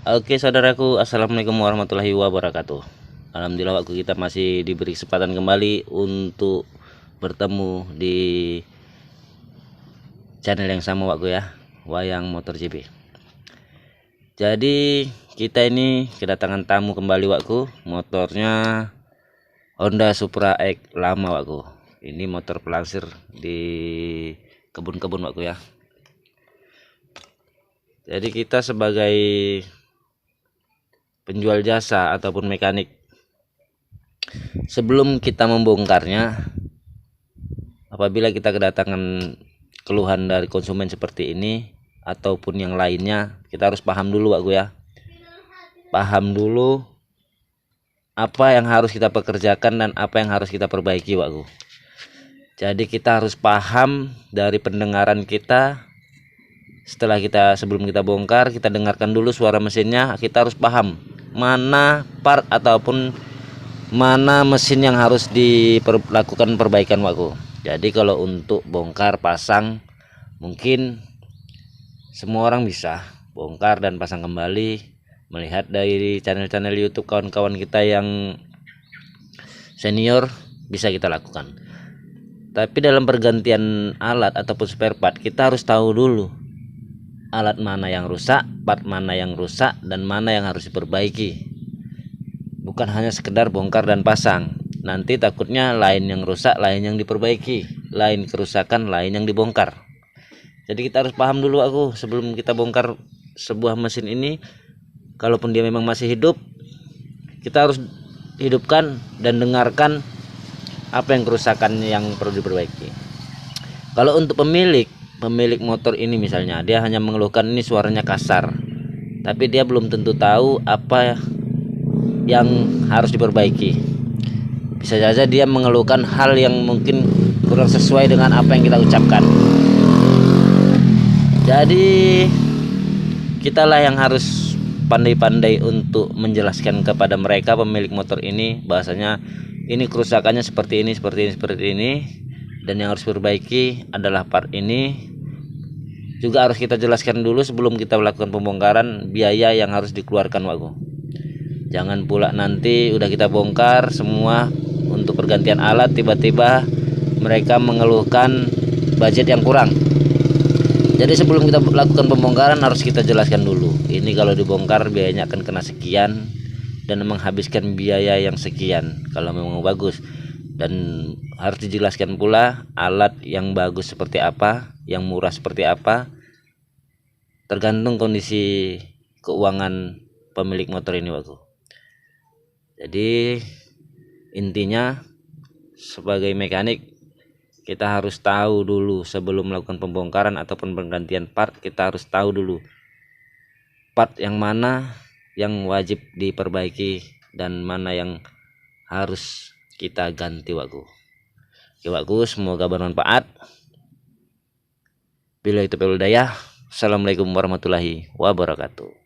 Oke saudaraku, assalamualaikum warahmatullahi wabarakatuh. Alhamdulillah waktu kita masih diberi kesempatan kembali untuk bertemu di channel yang sama waktu ya, Wayang Motor GP. Jadi kita ini kedatangan tamu kembali waktu, motornya Honda Supra X lama waktu. Ini motor pelangsir di kebun-kebun waktu ya. Jadi kita sebagai penjual jasa ataupun mekanik, sebelum kita membongkarnya, apabila kita kedatangan keluhan dari konsumen seperti ini ataupun yang lainnya, kita harus paham dulu Wakku ya. Paham dulu apa yang harus kita pekerjakan dan apa yang harus kita perbaiki Wakku. Jadi kita harus paham dari pendengaran kita. Sebelum kita bongkar, kita dengarkan dulu suara mesinnya. Kita harus paham mana part ataupun mana mesin yang harus dilakukan perbaikan Wakku. Jadi kalau untuk bongkar pasang, mungkin semua orang bisa bongkar dan pasang kembali, melihat dari channel-channel YouTube kawan-kawan kita yang senior, bisa kita lakukan. Tapi dalam pergantian alat ataupun spare part, kita harus tahu dulu alat mana yang rusak, part mana yang rusak, dan mana yang harus diperbaiki. Bukan hanya sekedar bongkar dan pasang. Nanti takutnya lain yang rusak, lain yang diperbaiki, lain kerusakan, lain yang dibongkar. Jadi kita harus paham dulu aku sebelum kita bongkar sebuah mesin ini. Kalaupun dia memang masih hidup, kita harus hidupkan dan dengarkan apa yang kerusakan yang perlu diperbaiki. Kalau untuk pemilik motor ini misalnya, dia hanya mengeluhkan ini suaranya kasar, tapi dia belum tentu tahu apa yang harus diperbaiki. Bisa saja dia mengeluhkan hal yang mungkin kurang sesuai dengan apa yang kita ucapkan. Jadi kitalah yang harus pandai-pandai untuk menjelaskan kepada mereka pemilik motor ini bahasanya ini kerusakannya seperti ini, dan yang harus diperbaiki adalah part ini. Juga harus kita jelaskan dulu sebelum kita melakukan pembongkaran biaya yang harus dikeluarkan Wakku. Jangan pula nanti udah kita bongkar semua untuk pergantian alat, tiba-tiba mereka mengeluhkan budget yang kurang. Jadi sebelum kita lakukan pembongkaran harus kita jelaskan dulu. Ini kalau dibongkar biayanya akan kena sekian dan menghabiskan biaya yang sekian kalau memang bagus. Dan harus dijelaskan pula alat yang bagus seperti apa, yang murah seperti apa, tergantung kondisi keuangan pemilik motor ini Wakku. Jadi intinya sebagai mekanik kita harus tahu dulu sebelum melakukan pembongkaran ataupun penggantian part. Kita harus tahu dulu part yang mana yang wajib diperbaiki dan mana yang harus kita ganti Wakku. Oke Wakku, semoga bermanfaat. Bila itu perlu daya. Assalamualaikum warahmatullahi wabarakatuh.